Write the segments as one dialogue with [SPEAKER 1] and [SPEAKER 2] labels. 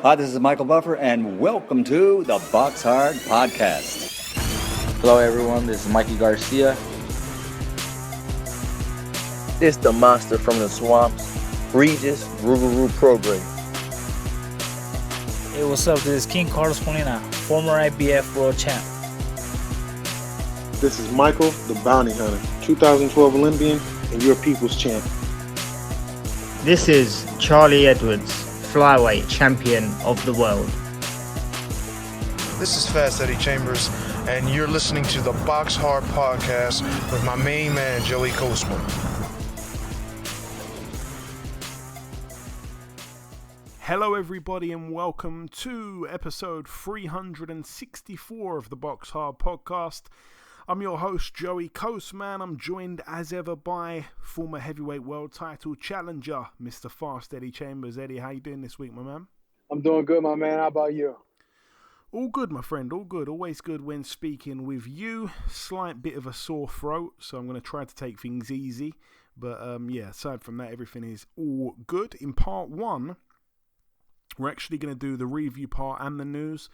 [SPEAKER 1] Hi, this is Michael Buffer, and welcome to the BoxHard Podcast.
[SPEAKER 2] Hello, everyone. This is Mikey Garcia.
[SPEAKER 3] It's the monster from the swamps, Regis Rougarou Prograis.
[SPEAKER 4] Hey, what's up? This is King Carlos Molina, former IBF world champ.
[SPEAKER 5] This is Michael, the Bounty Hunter, 2012 Olympian and your people's champ.
[SPEAKER 6] This is Charlie Edwards, flyweight champion of the world.
[SPEAKER 7] This is Fast Eddie Chambers, and you're listening to the BoxHard Podcast with my main man, Joey Coastman.
[SPEAKER 8] Hello everybody and welcome to episode 364 of the BoxHard Podcast. I'm your host Joey Coastman. I'm joined as ever by former heavyweight world title challenger Mr. Fast Eddie Chambers. Eddie, how you doing this week, my man?
[SPEAKER 9] I'm doing good, my man. How about you?
[SPEAKER 8] All good, my friend, all good. Always good when speaking with you. Slight bit of a sore throat, so I'm going to try to take things easy. But yeah, aside from that, everything is all good. In part one, we're actually going to do the review part and the news.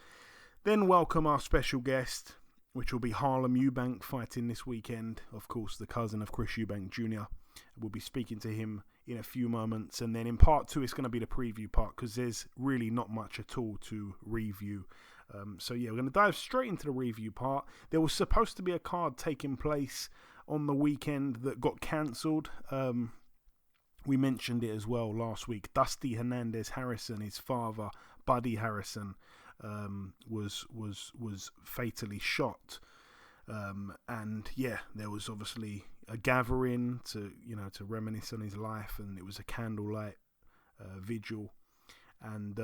[SPEAKER 8] Then welcome our special guest, which will be Harlem Eubank, fighting this weekend. Of course, the cousin of Chris Eubank Jr. We'll be speaking to him in a few moments. And then in part two, it's going to be the preview part because there's really not much at all to review. So yeah, we're going to dive straight into the review part. There was supposed to be a card taking place on the weekend that got cancelled. We mentioned it as well last week. Dusty Hernandez Harrison, his father, Buddy Harrison, was fatally shot. And yeah, there was obviously a gathering to reminisce on his life, and it was a candlelight vigil. And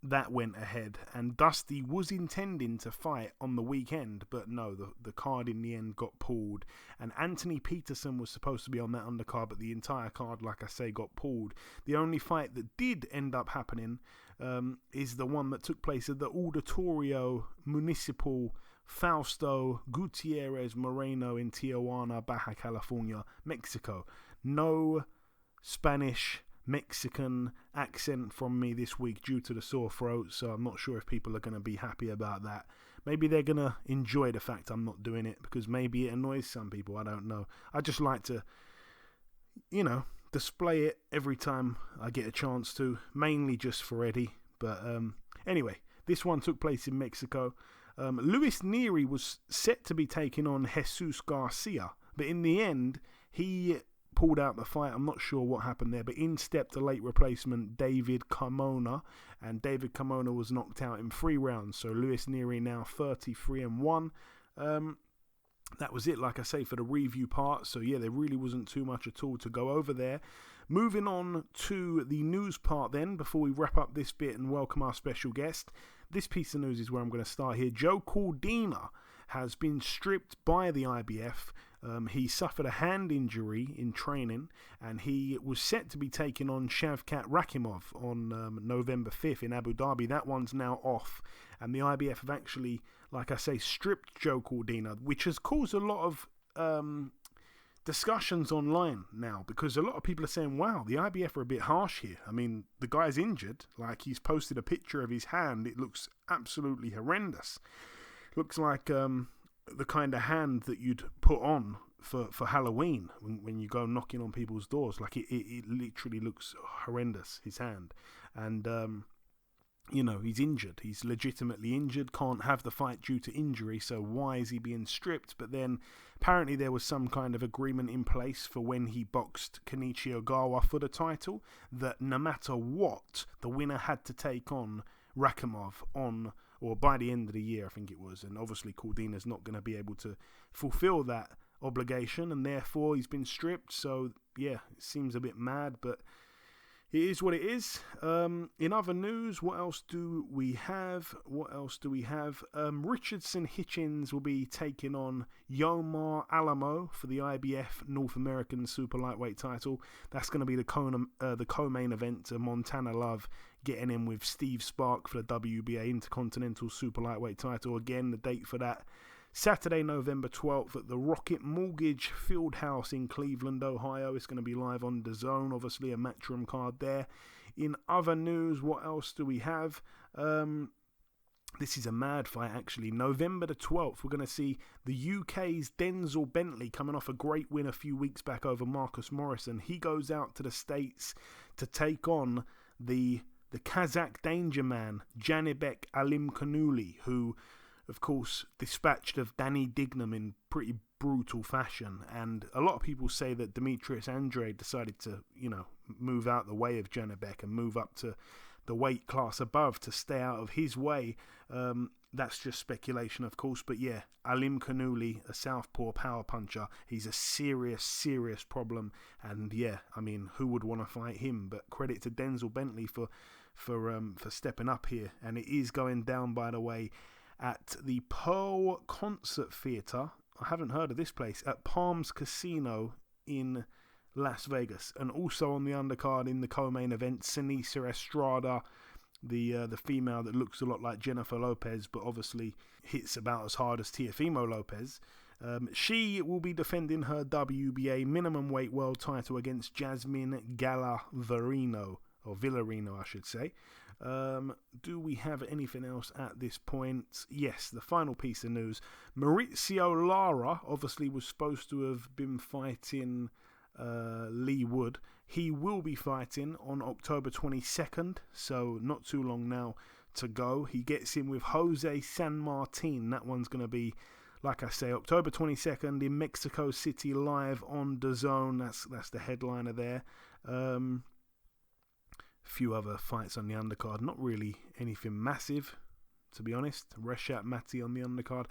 [SPEAKER 8] that went ahead. And Dusty was intending to fight on the weekend, but no, the card in the end got pulled. And Anthony Peterson was supposed to be on that undercard, but the entire card, like I say, got pulled. The only fight that did end up happening is the one that took place at the Auditorio Municipal Fausto Gutierrez Moreno in Tijuana, Baja California, Mexico. No Spanish Mexican accent from me this week due to the sore throat, so I'm not sure if people are going to be happy about that. Maybe they're going to enjoy the fact I'm not doing it, because maybe it annoys some people, I don't know. I just like to, display it every time I get a chance to, mainly just for Eddie. But anyway, this one took place in Mexico. Luis Nery was set to be taking on Jesus Garcia, but in the end, he pulled out the fight. I'm not sure what happened there, but in stepped the late replacement David Carmona, and David Carmona was knocked out in 3 rounds. So Luis Nery now 33-1. That was it, like I say, for the review part. So yeah, there really wasn't too much at all to go over there. Moving on to the news part then, before we wrap up this bit and welcome our special guest. This piece of news is where I'm going to start here. Joe Cordina has been stripped by the IBF. He suffered a hand injury in training, and he was set to be taking on Shavkat Rakhimov on November 5th in Abu Dhabi. That one's now off, and the IBF have actually, like I say, stripped Joe Cordina, which has caused a lot of discussions online now, because a lot of people are saying, wow, the IBF are a bit harsh here. I mean, the guy's injured. Like, he's posted a picture of his hand. It looks absolutely horrendous. Looks like the kind of hand that you'd put on for Halloween when you go knocking on people's doors. Like, it literally looks horrendous, his hand. And he's injured. He's legitimately injured, can't have the fight due to injury, so why is he being stripped? But then apparently there was some kind of agreement in place for when he boxed Kenichi Ogawa for the title, that no matter what, the winner had to take on Rakhimov by the end of the year, I think it was. And obviously Cordina's not going to be able to fulfill that obligation, and therefore he's been stripped. So yeah, it seems a bit mad, but it is what it is. In other news, what else do we have? Richardson Hitchens will be taking on Yomar Alamo for the IBF North American Super Lightweight title. That's going to be the co-main event. Montana Love getting in with Steve Spark for the WBA Intercontinental Super Lightweight title. Again, the date for that, Saturday, November 12th at the Rocket Mortgage Fieldhouse in Cleveland, Ohio. It's going to be live on DAZN, obviously a Matchroom card there. In other news, what else do we have? This is a mad fight, actually. November the 12th, we're going to see the UK's Denzel Bentley coming off a great win a few weeks back over Marcus Morrison. He goes out to the States to take on the Kazakh danger man, Janibek Alimkhanuly, who, of course, dispatched of Danny Dignam in pretty brutal fashion. And a lot of people say that Demetrius Andrade decided to, move out the way of Janibek and move up to the weight class above to stay out of his way. That's just speculation, of course. But yeah, Alimkhanuly, a southpaw power puncher, he's a serious problem. And yeah, I mean, who would want to fight him? But credit to Denzel Bentley for stepping up here. And it is going down, by the way, at the Pearl Concert Theatre. I haven't heard of this place. At Palms Casino in Las Vegas. And also on the undercard in the co-main event, Sinisa Estrada, the female that looks a lot like Jennifer Lopez, but obviously hits about as hard as Teofimo Lopez. She will be defending her WBA minimum weight world title against Jasmine Villarino, I should say. Do we have anything else at this point? Yes, the final piece of news. Maurizio Lara obviously was supposed to have been fighting Lee Wood. He will be fighting on October 22nd, so not too long now to go. He gets in with Jose San Martin. That one's going to be, like I say, October 22nd in Mexico City, live on DAZN. That's the headliner there. Few other fights on the undercard, not really anything massive, to be honest. Reshat Mati on the undercard.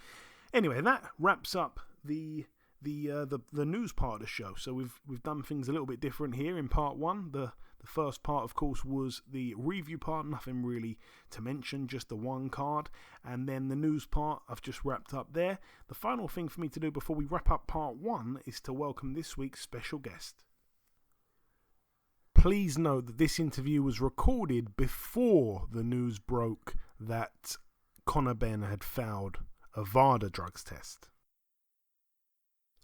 [SPEAKER 8] Anyway, that wraps up the news part of the show. So we've done things a little bit different here in part one. The first part, of course, was the review part. Nothing really to mention, just the one card. And then the news part I've just wrapped up there. The final thing for me to do before we wrap up part one is to welcome this week's special guest. Please note that this interview was recorded before the news broke that Conor Benn had failed a VADA drugs test.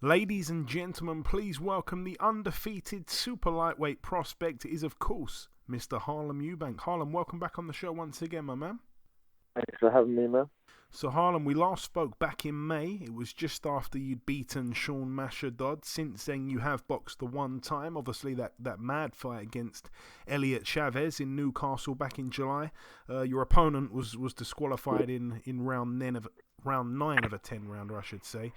[SPEAKER 8] Ladies and gentlemen, please welcome the undefeated super lightweight prospect is, of course, Mr. Harlem Eubank. Harlem, welcome back on the show once again, my man.
[SPEAKER 3] Thanks for having me, man.
[SPEAKER 8] So, Harlem, we last spoke back in May. It was just after you'd beaten Sean Masher Dodd. Since then, you have boxed the one time. Obviously, that mad fight against Elliot Chavez in Newcastle back in July. Your opponent was disqualified in round 9 of a 10-rounder, I should say.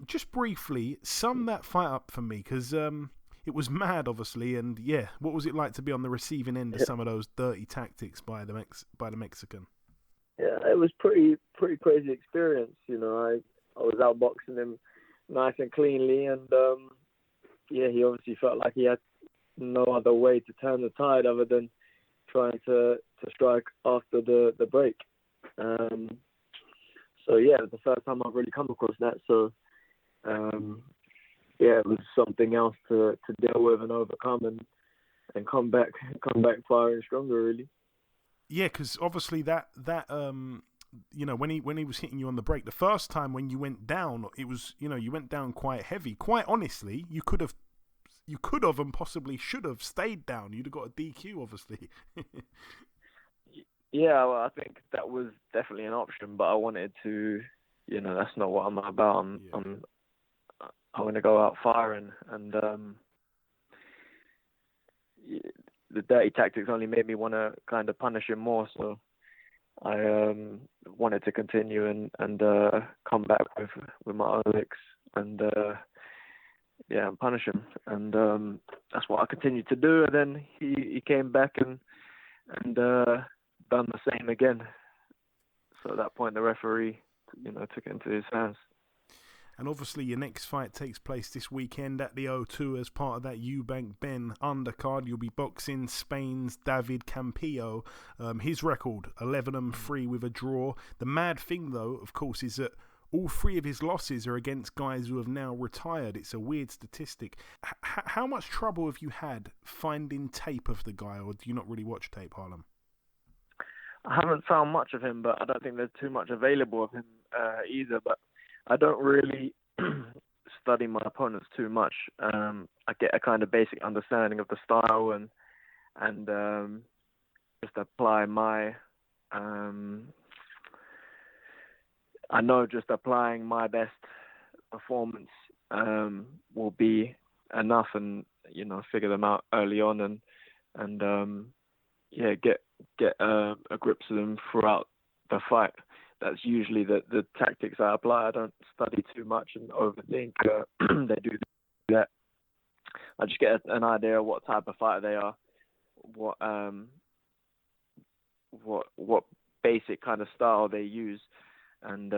[SPEAKER 8] Just briefly, sum that fight up for me, because it was mad, obviously. And, yeah, what was it like to be on the receiving end of some of those dirty tactics by the Mexican?
[SPEAKER 3] Yeah, it was pretty crazy experience. I was outboxing him nice and cleanly, and he obviously felt like he had no other way to turn the tide other than trying to strike after the break. So yeah, it was the first time I've really come across that. So it was something else to deal with and overcome and come back firing stronger, really.
[SPEAKER 8] Yeah, because obviously that when he was hitting you on the break, the first time when you went down, it was you went down quite heavy. Quite honestly, you could have and possibly should have stayed down. You'd have got a DQ, obviously.
[SPEAKER 3] Yeah, well, I think that was definitely an option, but I wanted to, that's not what I'm about. I want to go out firing, and the dirty tactics only made me want to kind of punish him more. So I wanted to continue and come back with my own licks and punish him. And that's what I continued to do. And then he came back and done the same again. So at that point, the referee, took it into his hands.
[SPEAKER 8] And obviously your next fight takes place this weekend at the O2 as part of that Eubank Benn undercard. You'll be boxing Spain's David Campillo. His record, 11-3 with a draw. The mad thing, though, of course, is that all 3 of his losses are against guys who have now retired. It's a weird statistic. How much trouble have you had finding tape of the guy, or do you not really watch tape, Harlem?
[SPEAKER 3] I haven't found much of him, but I don't think there's too much available of him either. But I don't really study my opponents too much. I get a kind of basic understanding of the style and just apply my I know just applying my best performance will be enough, and figure them out early on, and get a grip of them throughout the fight. That's usually the tactics I apply. I don't study too much and overthink. They do that. I just get an idea of what type of fighter they are, what basic kind of style they use, and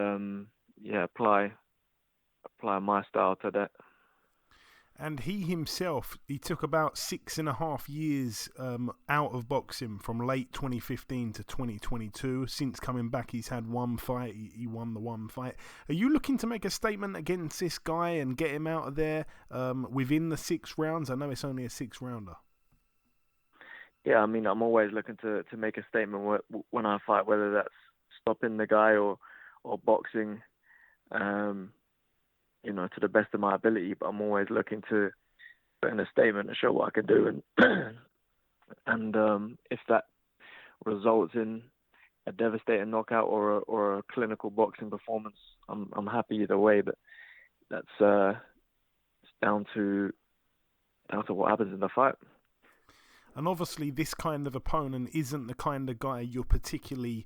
[SPEAKER 3] apply my style to that.
[SPEAKER 8] And he himself, he took about 6.5 years out of boxing from late 2015 to 2022. Since coming back, he's had one fight. He won the one fight. Are you looking to make a statement against this guy and get him out of there within the 6 rounds? I know it's only a 6-rounder.
[SPEAKER 3] Yeah, I mean, I'm always looking to make a statement when I fight, whether that's stopping the guy or boxing, to the best of my ability. But I'm always looking to put in a statement and show what I can do, and if that results in a devastating knockout or a clinical boxing performance, I'm happy either way. But that's it's down to what happens in the fight.
[SPEAKER 8] And obviously, this kind of opponent isn't the kind of guy you're particularly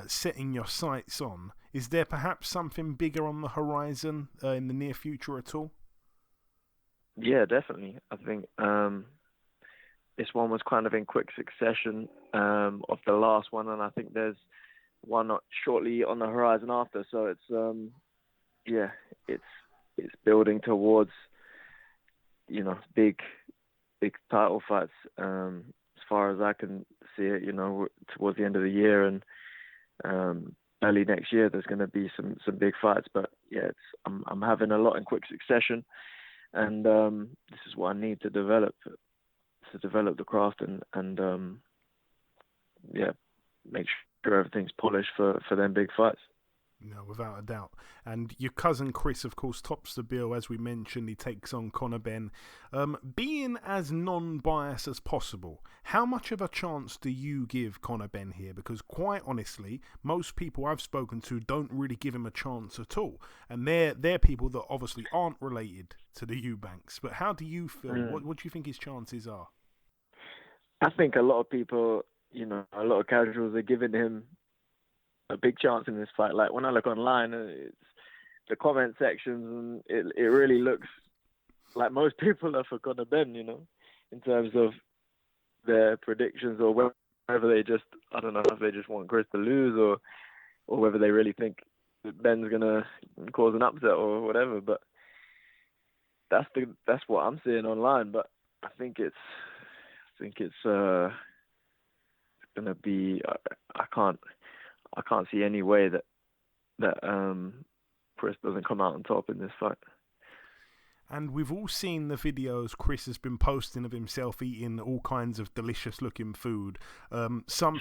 [SPEAKER 8] setting your sights on. Is there perhaps something bigger on the horizon in the near future at all?
[SPEAKER 3] Yeah, definitely. I think this one was kind of in quick succession of the last one, and I think there's one shortly on the horizon after. So it's building towards big title fights, as far as I can see it. Towards the end of the year and early next year, there's going to be some big fights. But yeah, I'm having a lot in quick succession, and this is what I need to develop the craft and make sure everything's polished for them big fights.
[SPEAKER 8] No, without a doubt. And your cousin Chris, of course, tops the bill. As we mentioned, he takes on Benn. Being as non-biased as possible, how much of a chance do you give Benn here? Because quite honestly, most people I've spoken to don't really give him a chance at all. And they're people that obviously aren't related to the Eubanks. But how do you feel? What do you think his chances are?
[SPEAKER 3] I think a lot of people, a lot of casuals are giving him a big chance in this fight. Like when I look online, it's the comment sections, and it really looks like most people are for Benn, in terms of their predictions, or whether they just, I don't know if they just want Chris to lose, or whether they really think that Benn's gonna cause an upset or whatever. But that's what I'm seeing online. But I think it's gonna be. I can't see any way that Chris doesn't come out on top in this fight.
[SPEAKER 8] And we've all seen the videos Chris has been posting of himself eating all kinds of delicious looking food. Some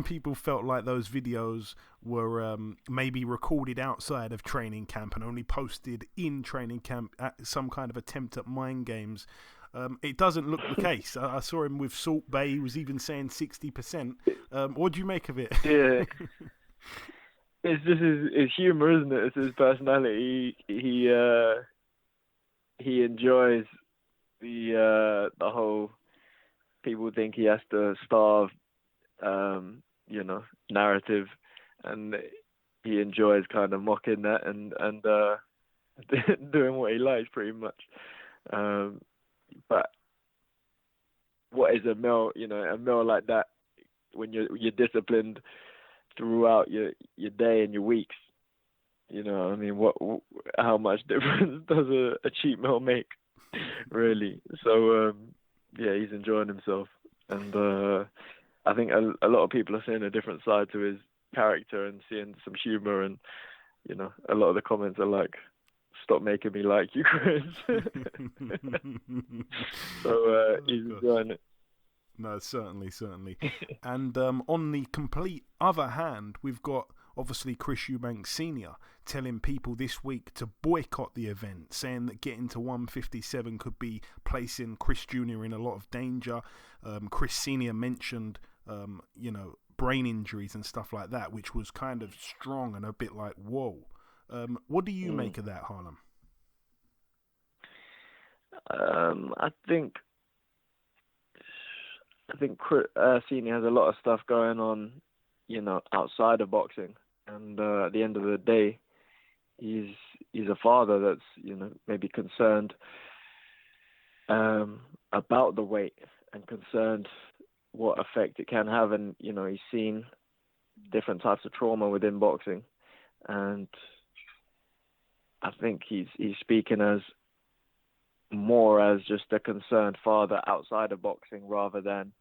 [SPEAKER 8] people felt like those videos were maybe recorded outside of training camp and only posted in training camp at some kind of attempt at mind games. It doesn't look the case. I saw him with Salt Bay. He was even saying 60%. What do you make of it?
[SPEAKER 3] Yeah. It's just his humor, isn't it? It's his personality. He enjoys the whole people think he has to starve, narrative, and he enjoys kind of mocking that and doing what he likes pretty much. But what is a meal? A meal like that, when you're disciplined throughout your day and your weeks. I mean, how much difference does a cheat meal make, really? So he's enjoying himself, and I think a lot of people are seeing a different side to his character and seeing some humor, and a lot of the comments are like, "Stop making me like you, Chris." So he's enjoying it.
[SPEAKER 8] No, certainly. And on the complete other hand, we've got obviously Chris Eubank Sr. telling people this week to boycott the event, saying that getting to 157 could be placing Chris Jr. in a lot of danger. Chris Sr. mentioned brain injuries and stuff like that, which was kind of strong and a bit like, whoa. What do you make of that, Harlem?
[SPEAKER 3] I think Chris Senior has a lot of stuff going on, outside of boxing, and at the end of the day, he's a father that's maybe concerned about the weight and concerned what effect it can have, and he's seen different types of trauma within boxing, and I think he's speaking as more as just a concerned father outside of boxing rather than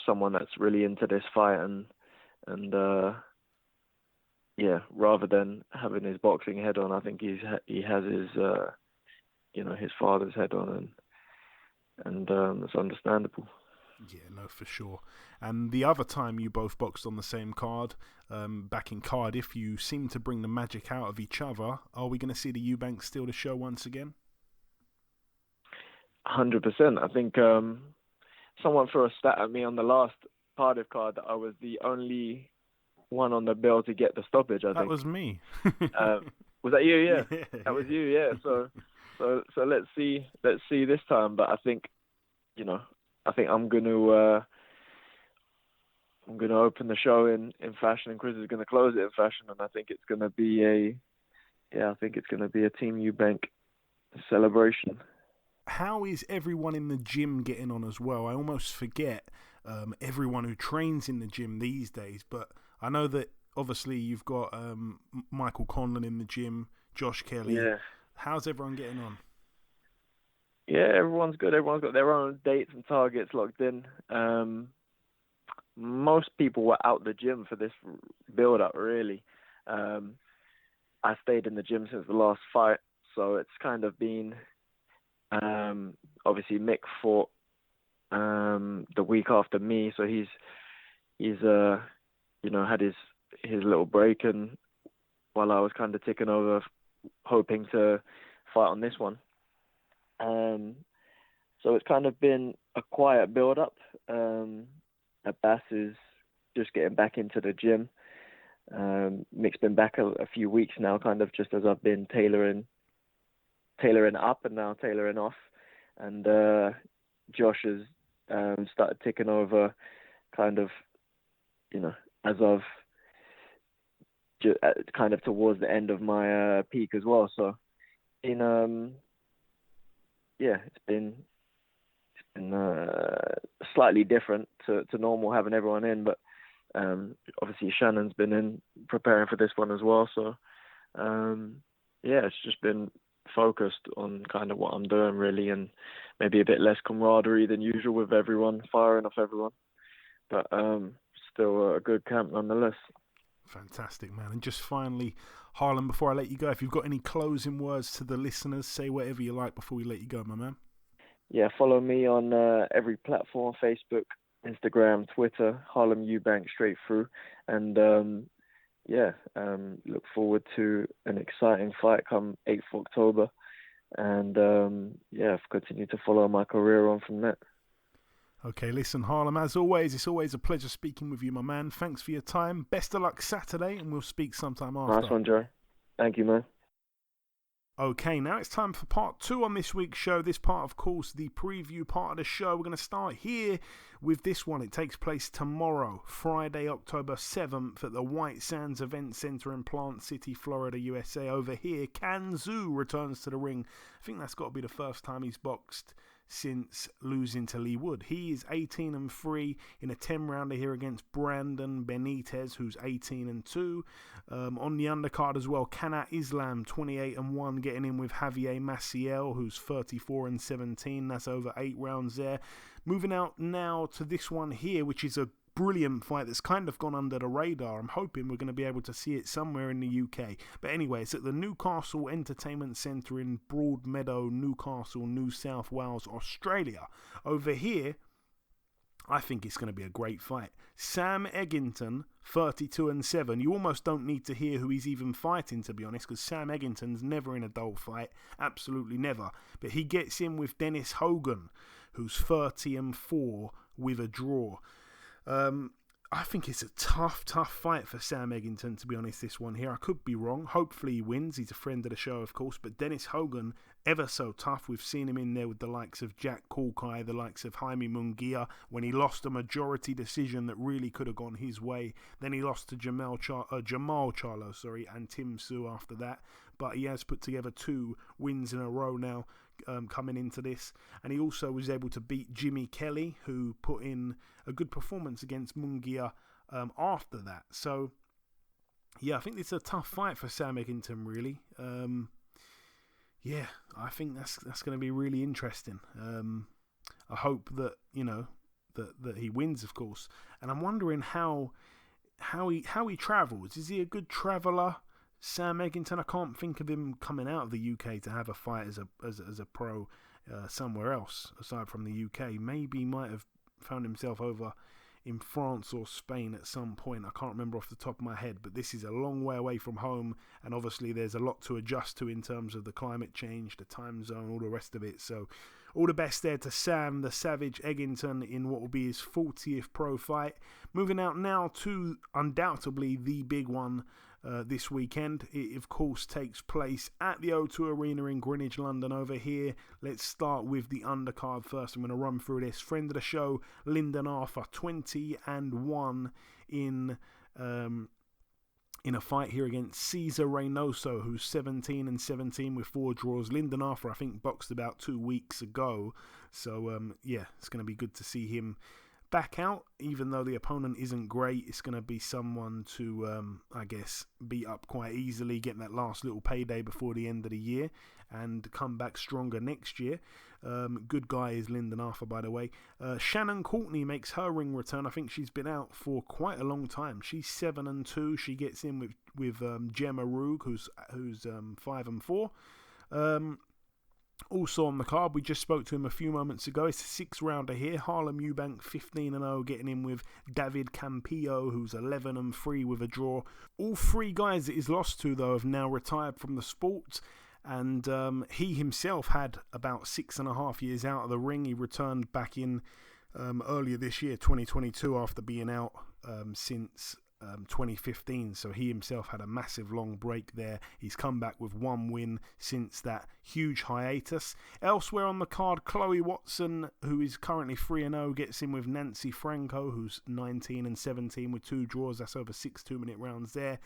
[SPEAKER 3] someone that's really into this fight and rather than having his boxing head on, I think he has his his father's head on, and it's understandable.
[SPEAKER 8] Yeah, no, for sure. And the other time you both boxed on the same card, back in Cardiff, you seemed to bring the magic out of each other. Are we going to see the Eubanks steal the show once again?
[SPEAKER 3] 100%. I think someone threw a stat at me on the last Cardiff card that I was the only one on the bill to get the stoppage. I think
[SPEAKER 8] that was me.
[SPEAKER 3] Was that you? Yeah,
[SPEAKER 8] yeah,
[SPEAKER 3] that was you. Yeah. So let's see this time. But I think I'm going to open the show in fashion, and Chris is going to close it in fashion, and I think it's going to be a Team Eubank celebration.
[SPEAKER 8] How is everyone in the gym getting on as well? I almost forget everyone who trains in the gym these days, but I know that obviously you've got Michael Conlon in the gym, Josh Kelly.
[SPEAKER 3] Yeah.
[SPEAKER 8] How's everyone getting on?
[SPEAKER 3] Yeah, everyone's good. Everyone's got their own dates and targets locked in. Most people were out the gym for this build-up, really. I stayed in the gym since the last fight, so it's kind of been... obviously, Mick fought the week after me, so he's had his little break, and while I was kind of ticking over, hoping to fight on this one. So it's kind of been a quiet build-up. Abbas is just getting back into the gym. Mick's been back a few weeks now, kind of just as I've been tailoring up and now tailoring off. And Josh has started ticking over kind of, as of kind of towards the end of my peak as well. So it's been slightly different to normal having everyone in, but obviously Shannon's been in preparing for this one as well. So it's just been focused on kind of what I'm doing really, and maybe a bit less camaraderie than usual with everyone, firing off everyone, but still a good camp nonetheless.
[SPEAKER 8] Fantastic, man. And just finally, Harlem, before I let you go, if you've got any closing words to the listeners, say whatever you like before we let you go, my man.
[SPEAKER 3] Yeah, follow me on every platform, Facebook, Instagram, Twitter, Harlem Eubank straight through. And look forward to an exciting fight come 8th October. And continue to follow my career on from that.
[SPEAKER 8] Okay, listen, Harlem, as always, it's always a pleasure speaking with you, my man. Thanks for your time. Best of luck Saturday, and we'll speak sometime after.
[SPEAKER 3] Nice one, Joe. Thank you, man.
[SPEAKER 8] Okay, now it's time for part 2 on this week's show. This part, of course, the preview part of the show. We're going to start here with this one. It takes place tomorrow, Friday, October 7th at the White Sands Event Center in Plant City, Florida, USA. Over here, Kanzu returns to the ring. I think that's got to be the first time he's boxed since losing to Lee Wood. He is 18-3 in a 10-rounder here against Brandon Benitez, who's 18-2. On the undercard as well, Kana Islam, 28-1, getting in with Javier Maciel, who's 34-17. That's over 8 rounds there. Moving out now to this one here, which is a brilliant fight that's kind of gone under the radar. I'm hoping we're going to be able to see it somewhere in the UK. But anyway, it's at the Newcastle Entertainment Centre in Broadmeadow, Newcastle, New South Wales, Australia. Over here, I think it's going to be a great fight. Sam Eggington, 32-7. You almost don't need to hear who he's even fighting, to be honest, because Sam Eggington's never in a dull fight. Absolutely never. But he gets in with Dennis Hogan, who's 30-4, with a draw. I think it's a tough fight for Sam Eggington, to be honest, this one here. I could be wrong. Hopefully he wins. He's a friend of the show, of course. But Dennis Hogan, ever so tough. We've seen him in there with the likes of Jack Kulkai, the likes of Jaime Munguia, when he lost a majority decision that really could have gone his way. Then he lost to Jamal Charlo, and Tim Tszyu after that. But he has put together 2 wins in a row now coming into this. And he also was able to beat Jimmy Kelly, who put in a good performance against Munguia after that. So, yeah, I think it's a tough fight for Sam Eggington, really. Yeah, I think that's going to be really interesting. I hope that, that he wins, of course. And I'm wondering how he travels. Is he a good traveller? Sam Eggington, I can't think of him coming out of the UK to have a fight as a pro somewhere else aside from the UK. Maybe he might have found himself over in France or Spain at some point. I can't remember off the top of my head, but this is a long way away from home, and obviously there's a lot to adjust to in terms of the climate change, the time zone, all the rest of it. So all the best there to Sam the Savage Eggington in what will be his 40th pro fight. Moving out now to undoubtedly the big one this weekend. It, of course, takes place at the O2 Arena in Greenwich, London over here. Let's start with the undercard first. I'm going to run through this. Friend of the show, Lyndon Arthur, 20-1 in a fight here against Cesar Reynoso, who's 17-17 with 4 draws. Lyndon Arthur, I think, boxed about 2 weeks ago. So, yeah, it's going to be good to see him back out, even though the opponent isn't great. It's going to be someone to, I guess, beat up quite easily, get that last little payday before the end of the year, and come back stronger next year. Good guy is Lyndon Arthur, by the way. Shannon Courtney makes her ring return. I think she's been out for quite a long time. She's 7-2. She gets in with Gemma Roog, who's 5-4. Also on the card, we just spoke to him a few moments ago. It's a 6-rounder here. Harlem Eubank 15-0, getting in with David Campillo, who's 11-3 with a draw. All 3 guys that he's lost to, though, have now retired from the sport. And he himself had about 6.5 years out of the ring. He returned back in earlier this year, 2022, after being out since 2015. So he himself had a massive long break there. He's come back with 1 win since that huge hiatus. Elsewhere on the card, Chloe Watson, who is currently 3-0, gets in with Nancy Franco, who's 19-17 with 2 draws. That's over 6 2-minute rounds there.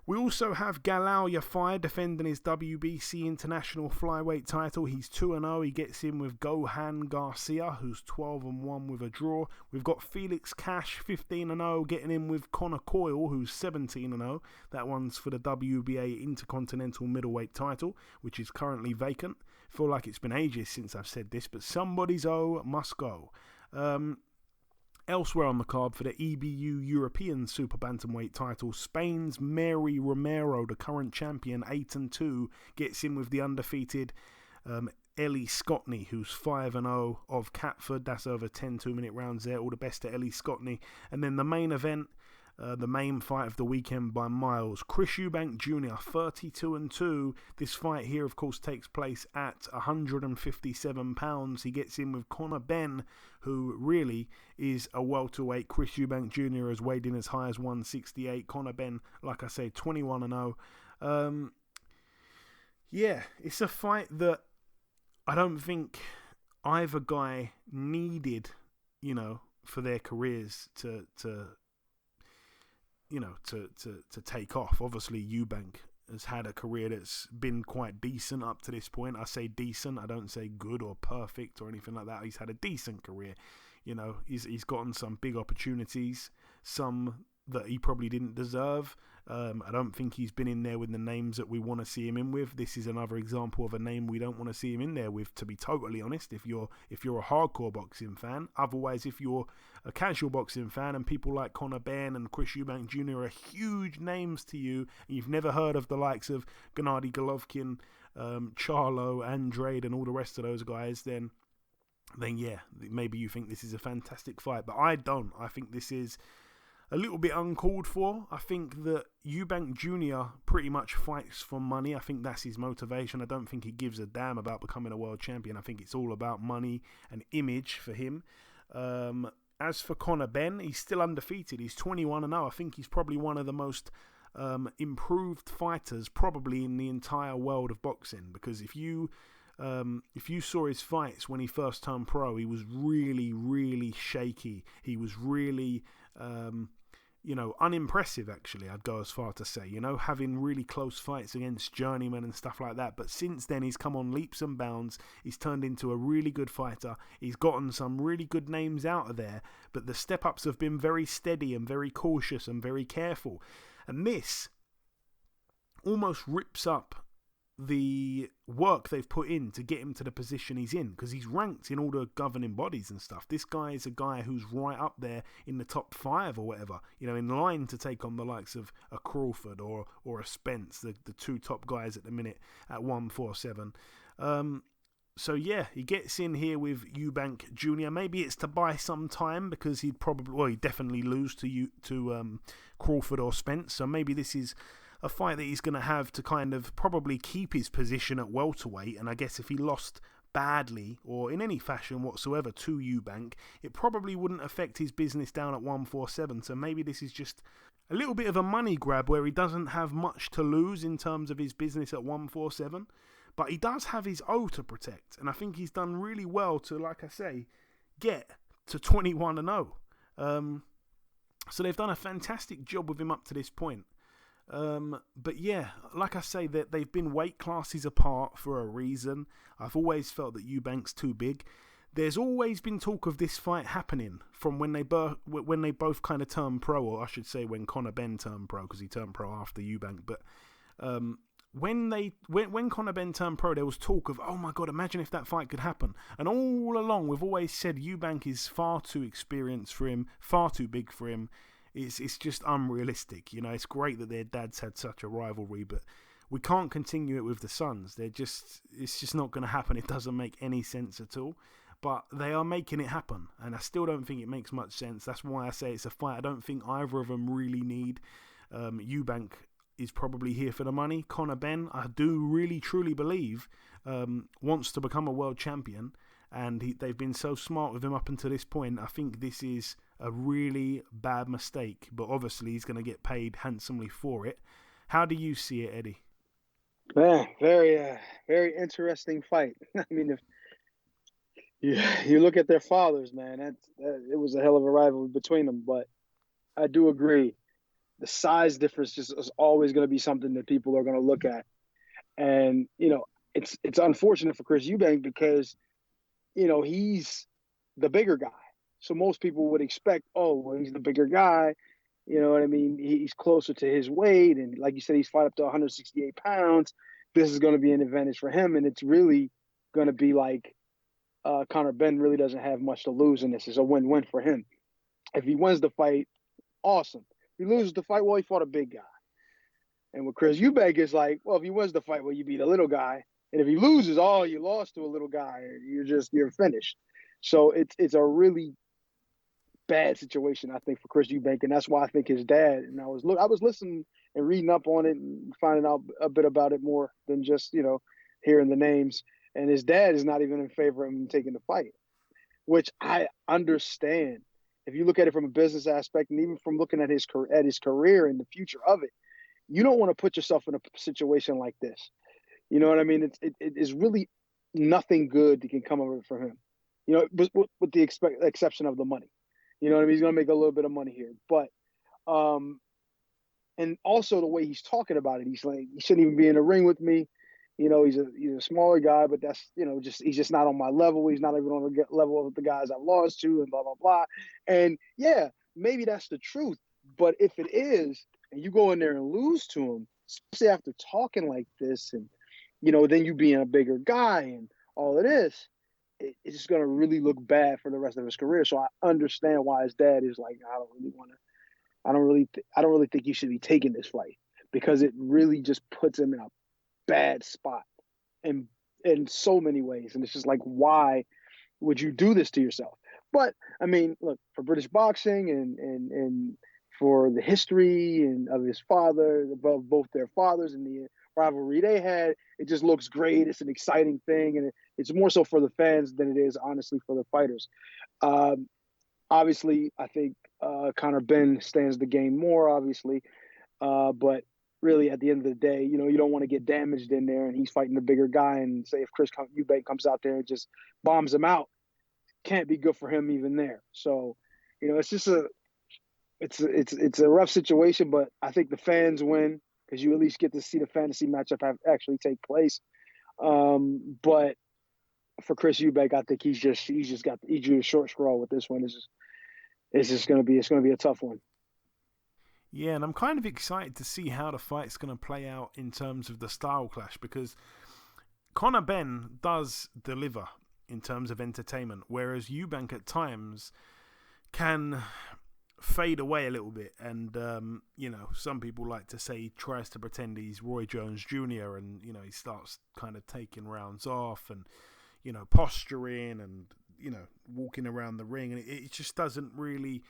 [SPEAKER 8] We also have Galal Yafai defending his WBC International Flyweight title. He's 2-0. He gets in with Gohan Garcia, who's 12-1 with a draw. We've got Felix Cash, 15-0, getting in with Connor Coyle, who's 17-0. That one's for the WBA Intercontinental Middleweight title, which is currently vacant. I feel like it's been ages since I've said this, but somebody's O must go. Elsewhere on the card for the EBU European Super Bantamweight title, Spain's Mary Romero, the current champion, 8-2, gets in with the undefeated Ellie Scottney, who's 5-0 of Catford. That's over 10 2-minute rounds there. All the best to Ellie Scottney. And then the main event, the main fight of the weekend by miles, Chris Eubank Jr, 32-2. This fight here, of course, takes place at 157 pounds. He gets in with Conor Benn, who really is a welterweight. Chris Eubank Jr has weighed in as high as 168. Conor Benn, like I say, 21-0. Yeah, it's a fight that I don't think either guy needed, for their careers to take off. Obviously, Eubank has had a career that's been quite decent up to this point. I say decent, I don't say good or perfect or anything like that. He's had a decent career. He's gotten some big opportunities, some that he probably didn't deserve. I don't think he's been in there with the names that we want to see him in with. This is another example of a name we don't want to see him in there with, to be totally honest, if you're a hardcore boxing fan. Otherwise, if you're a casual boxing fan and people like Conor Benn and Chris Eubank Jr are huge names to you, and you've never heard of the likes of Gennady Golovkin, Charlo, Andrade and all the rest of those guys, then yeah, maybe you think this is a fantastic fight. But I don't. I think this is a little bit uncalled for. I think that Eubank Jr pretty much fights for money. I think that's his motivation. I don't think he gives a damn about becoming a world champion. I think it's all about money and image for him. As for Conor Benn, he's still undefeated. He's 21-0. I think he's probably one of the most improved fighters probably in the entire world of boxing, because if you saw his fights when he first turned pro, he was really, really shaky. He was really, unimpressive, actually, I'd go as far to say, having really close fights against journeymen and stuff like that. But since then, he's come on leaps and bounds. He's turned into a really good fighter. He's gotten some really good names out of there, but the step-ups have been very steady and very cautious and very careful. And this almost rips up the work they've put in to get him to the position he's in, because he's ranked in all the governing bodies and stuff. This guy is a guy who's right up there in the top 5 or whatever, in line to take on the likes of a Crawford or a Spence, the two top guys at the minute at 147. So yeah, he gets in here with Eubank Jr. Maybe it's to buy some time, because he'd definitely lose to Crawford or Spence. So maybe this is a fight that he's going to have to kind of probably keep his position at welterweight. And I guess if he lost badly or in any fashion whatsoever to Eubank, it probably wouldn't affect his business down at 147. So maybe this is just a little bit of a money grab where he doesn't have much to lose in terms of his business at 147. But he does have his O to protect. And I think he's done really well to, like I say, get to 21-0. So they've done a fantastic job with him up to this point. But yeah, like I say, that they've been weight classes apart for a reason. I've always felt that Eubank's too big. There's always been talk of this fight happening from when they both kind of turned pro, or I should say when Conor Benn turned pro, because he turned pro after Eubank. But when Conor Benn turned pro, there was talk of, oh my God, imagine if that fight could happen. And all along, we've always said Eubank is far too experienced for him, far too big for him. It's just unrealistic. It's great that their dads had such a rivalry, but we can't continue it with the sons. It's just not going to happen. It doesn't make any sense at all. But they are making it happen, and I still don't think it makes much sense. That's why I say it's a fight I don't think either of them really need. Eubank is probably here for the money. Conor Benn, I do really truly believe, wants to become a world champion, and they've been so smart with him up until this point. I think this is a really bad mistake, but obviously he's going to get paid handsomely for it. How do you see it, Eddie?
[SPEAKER 9] Man, very interesting fight. I mean, if you look at their fathers, man, it was a hell of a rivalry between them. But I do agree, the size difference is always going to be something that people are going to look at. And it's unfortunate for Chris Eubank, because he's the bigger guy. So most people would expect, oh, well, he's the bigger guy. You know what I mean? He's closer to his weight. And like you said, he's fought up to 168 pounds. This is going to be an advantage for him. And it's really going to be like Conor Benn really doesn't have much to lose in this. It's a win-win for him. If he wins the fight, awesome. If he loses the fight, well, he fought a big guy. And with Chris Eubank, it's like, well, if he wins the fight, well, you beat a little guy. And if he loses, oh, you lost to a little guy. You're finished. So it's a really bad situation, I think, for Chris Eubank, and that's why I think his dad. And I was listening and reading up on it and finding out a bit about it more than just hearing the names. And his dad is not even in favor of him taking the fight, which I understand. If you look at it from a business aspect, and even from looking at his career and the future of it, you don't want to put yourself in a situation like this. You know what I mean? It is really nothing good that can come of it for him. With the exception of the money. You know what I mean? He's going to make a little bit of money here. But, and also the way he's talking about it, he's like, he shouldn't even be in the ring with me. He's a smaller guy, but that's, he's just not on my level. He's not even on the level of the guys I've lost to, and blah, blah, blah. And yeah, maybe that's the truth. But if it is, and you go in there and lose to him, especially after talking like this, and, then you being a bigger guy and all of this, it's just going to really look bad for the rest of his career. So I understand why his dad is like, I don't really think you should be taking this fight, because it really just puts him in a bad spot in so many ways. And it's just like, why would you do this to yourself? But I mean, look, for British boxing and for the history and of his father, of both their fathers and the rivalry they had, it just looks great. It's an exciting thing, and it's more so for the fans than it is honestly for the fighters. Obviously, I think Conor Benn stands to gain more, obviously. But really, at the end of the day, you know, you don't want to get damaged in there, and he's fighting the bigger guy. And say if Chris Eubank comes out there and just bombs him out, can't be good for him even there. So, you know, it's just it's a rough situation. But I think the fans win because you at least get to see the fantasy matchup actually take place. But for Chris Eubank, I think he drew a short straw with this one. It's just gonna be a tough one.
[SPEAKER 8] Yeah, and I'm kind of excited to see how the fight's going to play out in terms of the style clash, because Conor Benn does deliver in terms of entertainment, whereas Eubank at times can fade away a little bit. And, you know, some people like to say he tries to pretend he's Roy Jones Jr. and, you know, he starts kind of taking rounds off and, you know, posturing and, you know, walking around the ring. And it just doesn't really...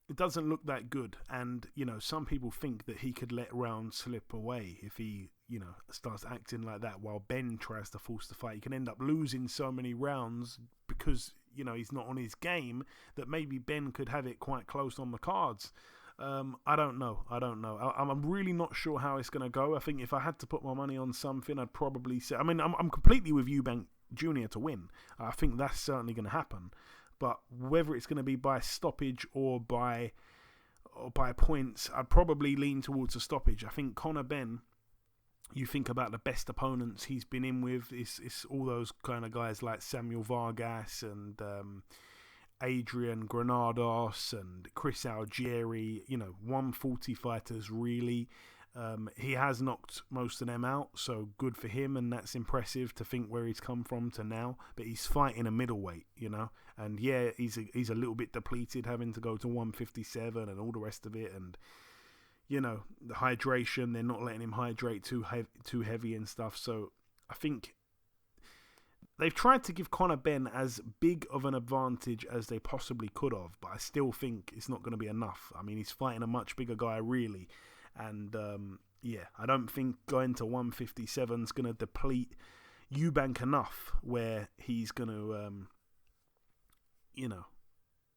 [SPEAKER 8] it doesn't look that good, and you know, some people think that he could let rounds slip away if he, you know, starts acting like that while Benn tries to force the fight. He can end up losing so many rounds because, you know, he's not on his game, that maybe Benn could have it quite close on the cards. I don't know. I'm really not sure how it's going to go. I think if I had to put my money on something, I'd probably say, I mean, I'm completely with Eubank Jr. to win. I think that's certainly going to happen. But whether it's going to be by stoppage or by points, I'd probably lean towards a stoppage. I think Conor Benn, you think about the best opponents he's been in with, it's all those kind of guys like Samuel Vargas and Adrian Granados and Chris Algieri, you know, 140 fighters really. He has knocked most of them out, so good for him, and that's impressive to think where he's come from to now. But he's fighting a middleweight, you know, and yeah, he's a little bit depleted, having to go to 157 and all the rest of it, and you know, the hydration, they're not letting him hydrate too heavy and stuff. So I think they've tried to give Conor Benn as big of an advantage as they possibly could have, but I still think it's not going to be enough. I mean, he's fighting a much bigger guy, really. And, yeah, I don't think going to 157 is going to deplete Eubank enough where he's going to, you know,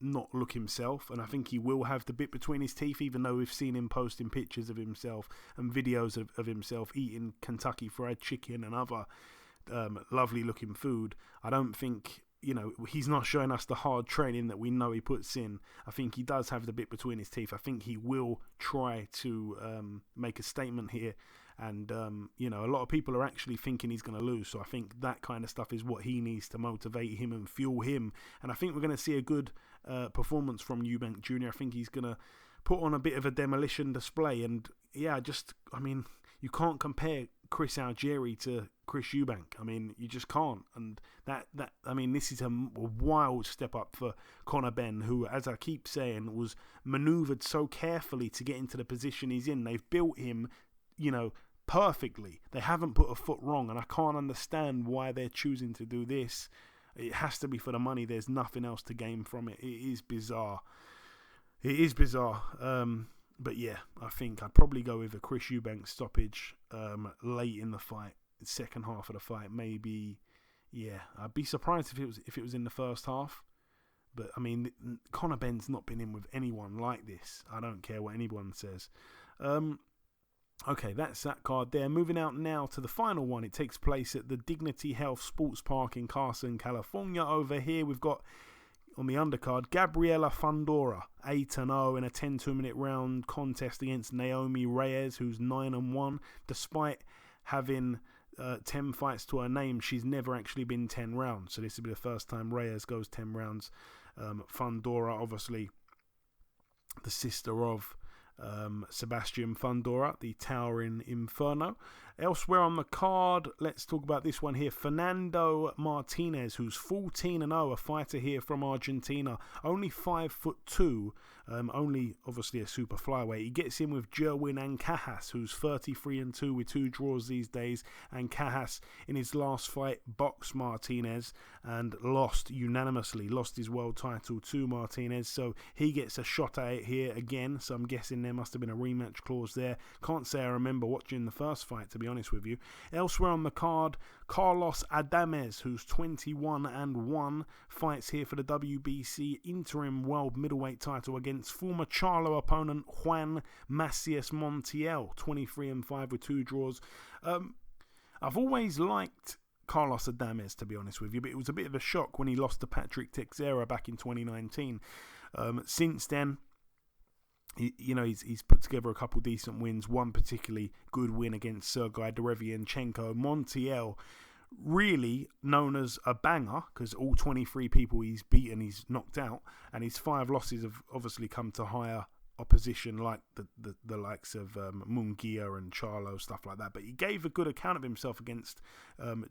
[SPEAKER 8] not look himself. And I think he will have the bit between his teeth, even though we've seen him posting pictures of himself and videos of himself eating Kentucky Fried Chicken and other lovely-looking food. I don't think... You know, he's not showing us the hard training that we know he puts in. I think he does have the bit between his teeth. I think he will try to make a statement here. And, you know, a lot of people are actually thinking he's going to lose. So I think that kind of stuff is what he needs to motivate him and fuel him. And I think we're going to see a good performance from Eubank Jr. I think he's going to put on a bit of a demolition display. And, yeah, I mean, you can't compare Chris Algieri to Chris Eubank. I mean, you just can't. And I mean, this is a wild step up for Conor Benn, who, as I keep saying, was manoeuvred so carefully to get into the position he's in. They've built him, you know, perfectly. They haven't put a foot wrong, and I can't understand why they're choosing to do this. It has to be for the money. There's nothing else to gain from it. It is bizarre. But yeah, I think I'd probably go with a Chris Eubank stoppage late in the fight, second half of the fight, maybe. Yeah, I'd be surprised if it was in the first half. But I mean, Conor Benn's not been in with anyone like this. I don't care what anyone says. Okay, that's that card there. Moving out now to the final one. It takes place at the Dignity Health Sports Park in Carson, California. Over here, we've got on the undercard, Gabriela Fundora, 8-0 in a 10-2-minute round contest against Naomi Reyes, who's 9-1. Despite having 10 fights to her name, she's never actually been 10 rounds. So this will be the first time Reyes goes 10 rounds. Fundora, obviously, the sister of Sebastian Fundora, the towering Inferno. Elsewhere on the card, let's talk about this one here. Fernando Martinez, who's 14-0, a fighter here from Argentina, only 5'2", only obviously a super flyweight. He gets in with Jerwin Ancajas, who's 33-2 with 2 draws these days. Ancajas in his last fight boxed Martinez and lost unanimously, lost his world title to Martinez, so he gets a shot at it here again. So I'm guessing there must have been a rematch clause there. Can't say I remember watching the first fight, to be be honest with you. Elsewhere on the card, Carlos Adames, who's 21-1, fights here for the WBC interim world middleweight title against former Charlo opponent Juan Macias Montiel, 23-5 with 2 draws. I've always liked Carlos Adames, to be honest with you, but it was a bit of a shock when he lost to Patrick Teixeira back in 2019. Since then, he's put together a couple decent wins, one particularly good win against Sergei Derevianchenko. Montiel, really known as a banger, because all 23 people he's beaten, he's knocked out, and his 5 losses have obviously come to higher opposition, like the likes of Munguia and Charlo, stuff like that. But he gave a good account of himself against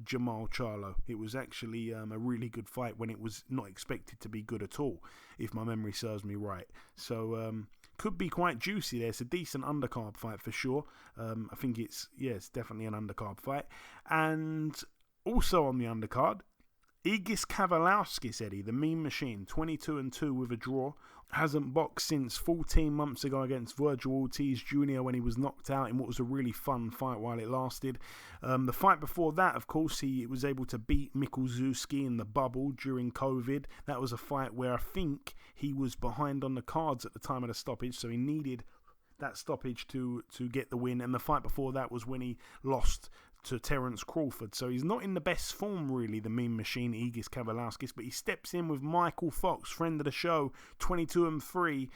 [SPEAKER 8] Jamal Charlo. It was actually a really good fight when it was not expected to be good at all, if my memory serves me right. So could be quite juicy there. It's a decent undercard fight for sure. I think it's definitely an undercard fight. And also on the undercard, Igis Kavalauskis, Eddie, the meme machine, 22-2 with a draw. Hasn't boxed since 14 months ago against Virgil Ortiz Jr. when he was knocked out in what was a really fun fight while it lasted. The fight before that, of course, he was able to beat Mikkel Zuski in the bubble during COVID. That was a fight where I think he was behind on the cards at the time of the stoppage, so he needed that stoppage to get the win. And the fight before that was when he lost to Terence Crawford. So he's not in the best form, really, the meme machine, Igis Kavalauskis, but he steps in with Michael Fox, friend of the show, 22-3,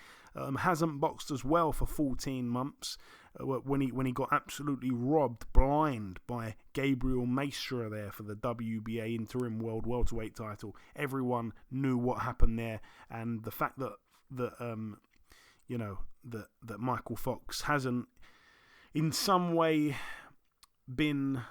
[SPEAKER 8] hasn't boxed as well for 14 months, when he got absolutely robbed blind by Gabriel Maestra there for the WBA interim world welterweight title. Everyone knew what happened there, and the fact that Michael Fox hasn't in some way been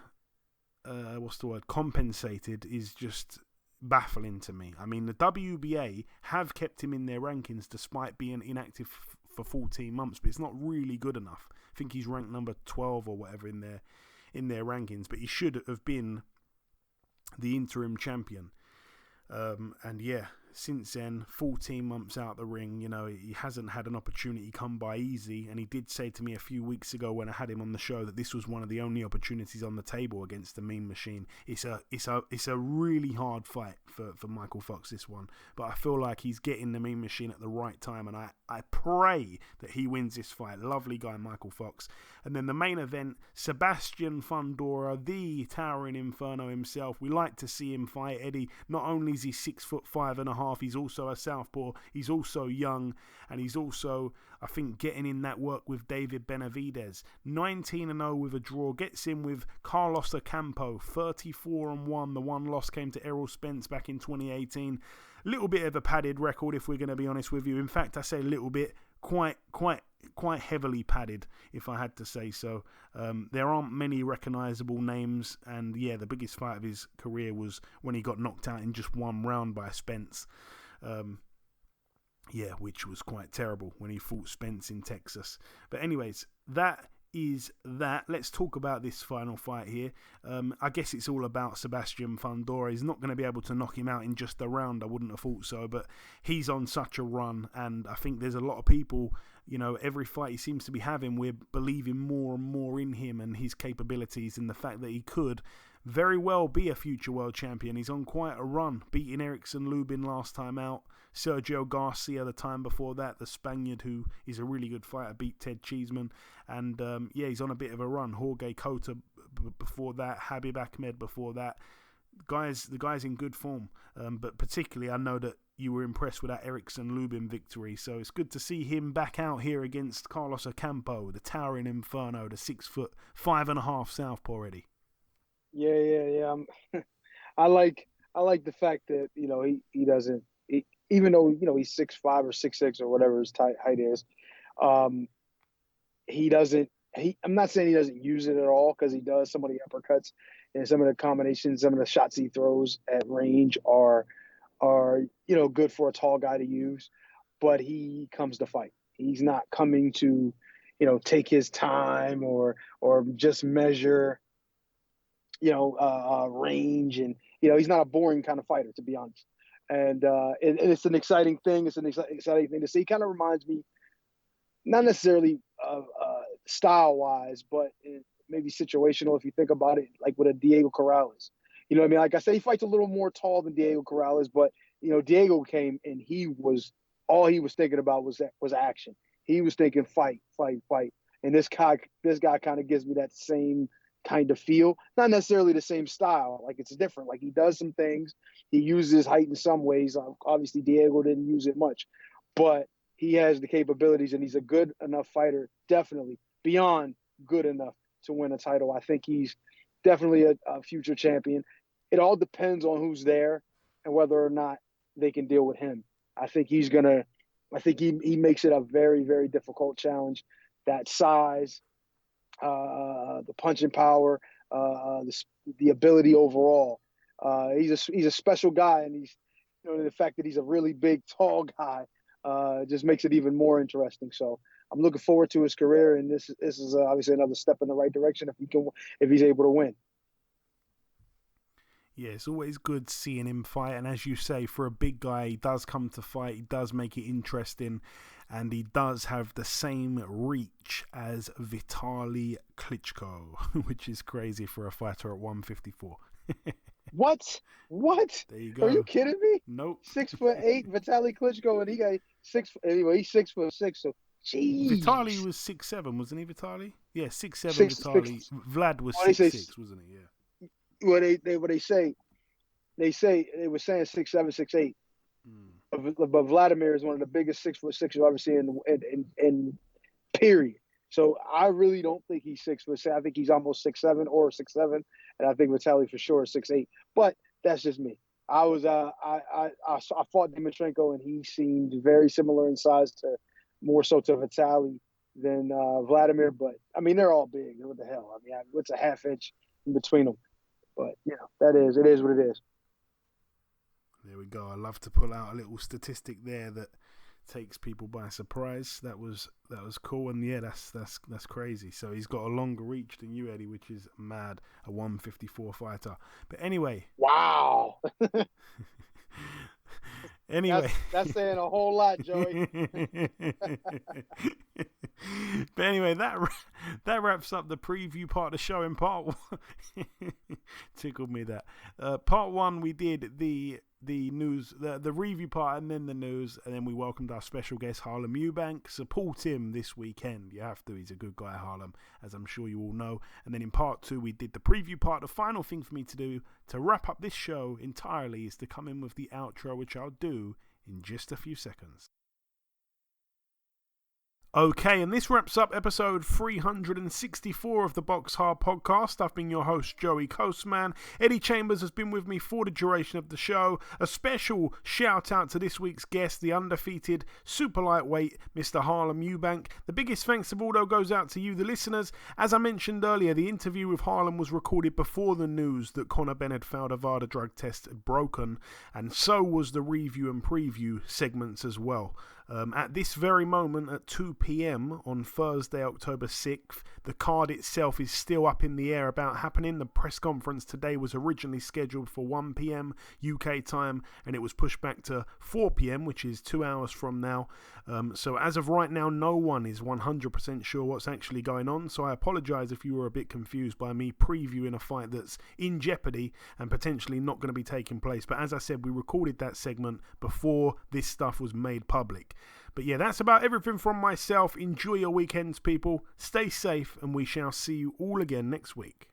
[SPEAKER 8] compensated is just baffling to me. I mean, the WBA have kept him in their rankings despite being inactive for 14 months, but it's not really good enough. I think he's ranked number 12 or whatever in their rankings, but he should have been the interim champion. And yeah, since then, 14 months out the ring, he hasn't had an opportunity come by easy. And he did say to me a few weeks ago when I had him on the show that this was one of the only opportunities on the table against the meme machine. It's a really hard fight for Michael Fox, this one. But I feel like he's getting the meme machine at the right time, and I pray that he wins this fight. Lovely guy, Michael Fox. And then the main event, Sebastian Fundora, the towering inferno himself. We like to see him fight, Eddie. Not only is he 6'5.5", he's also a southpaw, he's also young, and he's also, I think, getting in that work with David Benavidez. 19-0 with a draw, gets in with Carlos Ocampo, 34-1. The one loss came to Errol Spence back in 2018. Little bit of a padded record, if we're going to be honest with you. In fact, I say a little bit, quite heavily padded, if I had to say so. There aren't many recognisable names, and yeah, the biggest fight of his career was when he got knocked out in just one round by Spence. Which was quite terrible when he fought Spence in Texas. But anyways, that is that. Let's talk about this final fight here. I guess it's all about Sebastian Fundora. He's not going to be able to knock him out in just a round. I wouldn't have thought so, but he's on such a run, and I think there's a lot of people, every fight he seems to be having, we're believing more and more in him and his capabilities, and the fact that he could very well be a future world champion. He's on quite a run, beating Erickson Lubin last time out, Sergio Garcia the time before that, the Spaniard who is a really good fighter, beat Ted Cheeseman, and he's on a bit of a run. Jorge Cota before that, Habib Ahmed before that. The guy's in good form, but particularly I know that you were impressed with that Erickson Lubin victory, so it's good to see him back out here against Carlos Ocampo, the towering inferno, the 6'5.5" southpaw already.
[SPEAKER 9] Yeah. I like the fact that he doesn't, even though he's 6'5" or 6'6" or whatever his height is, he doesn't. I'm not saying he doesn't use it at all, because he does. Some of the uppercuts and some of the combinations, some of the shots he throws at range are good for a tall guy to use. But he comes to fight. He's not coming to take his time or just measure range, and he's not a boring kind of fighter, to be honest. And it's an exciting thing. It's an exciting thing to see. Kind of reminds me, not necessarily of style wise, but maybe situational if you think about it, like with a Diego Corrales. You know what I mean? Like I said, he fights a little more tall than Diego Corrales, but Diego came and all he was thinking about was action. He was thinking fight. And this guy kind of gives me that same kind of feel. Not necessarily the same style. Like it's different. Like he does some things. He uses his height in some ways. Obviously, Diego didn't use it much, but he has the capabilities and he's a good enough fighter, definitely beyond good enough to win a title. I think he's definitely a future champion. It all depends on who's there and whether or not they can deal with him. I think he makes it a very, very difficult challenge. That size, the punching power, the ability overall. He's a special guy, and he's the fact that he's a really big, tall guy just makes it even more interesting. So I'm looking forward to his career, and this is obviously another step in the right direction if he's able to win.
[SPEAKER 8] Yeah, it's always good seeing him fight, and as you say, for a big guy, he does come to fight, he does make it interesting, and he does have the same reach as Vitaly Klitschko, which is crazy for a fighter at 154.
[SPEAKER 9] What?
[SPEAKER 8] There you go.
[SPEAKER 9] Are you kidding me?
[SPEAKER 8] Nope.
[SPEAKER 9] 6'8" Vitaly Klitschko, and he got 6. Anyway, he's 6'6". So, jeez.
[SPEAKER 8] Vitaly was 6'7", wasn't he? Vitaly? Yeah, 6'7". Vitaly. Vlad was 6'6", wasn't he? Yeah.
[SPEAKER 9] Well, they were saying 6'7", 6'8". But Vladimir is one of the biggest 6'6" you'll ever see in period. So I really don't think he's 6'6". I think he's almost 6'7" or 6'7", and I think Vitaly for sure is 6'8". But that's just me. I fought Dimitrenko, and he seemed very similar in size more so to Vitaly than Vladimir. But I mean, they're all big. What the hell? I mean, what's a half inch in between them? But it is what it is.
[SPEAKER 8] There we go. I love to pull out a little statistic there that takes people by surprise. That was cool, and yeah, that's crazy. So he's got a longer reach than you, Eddie, which is mad. A 154 fighter. But anyway,
[SPEAKER 9] wow.
[SPEAKER 8] Anyway,
[SPEAKER 9] that's saying a whole lot, Joey.
[SPEAKER 8] But anyway, that wraps up the preview part of the show. In part one, tickled me that. Part one, we did the news, the review part, and then the news, and then we welcomed our special guest Harlem Eubank. Support him this weekend. You have to. He's a good guy, Harlem, as I'm sure you all know. And then in part two, we did the preview part. The final thing for me to do to wrap up this show entirely is to come in with the outro, which I'll do in just a few seconds. Okay, and this wraps up episode 364 of the BoxHard Podcast. I've been your host, Joey Coastman. Eddie Chambers has been with me for the duration of the show. A special shout out to this week's guest, the undefeated super lightweight, Mr. Harlem Eubank. The biggest thanks of all, though, goes out to you, the listeners. As I mentioned earlier, the interview with Harlem was recorded before the news that Conor Benn had failed a VADA drug test had broken, and so was the review and preview segments as well. At this very moment, at 2 p.m. on Thursday, October 6th, the card itself is still up in the air about happening. The press conference today was originally scheduled for 1 p.m. UK time, and it was pushed back to 4 p.m., which is 2 hours from now. So as of right now, no one is 100% sure what's actually going on, so I apologise if you were a bit confused by me previewing a fight that's in jeopardy and potentially not going to be taking place. But as I said, we recorded that segment before this stuff was made public. But yeah, that's about everything from myself. Enjoy your weekends, people. Stay safe, and we shall see you all again next week.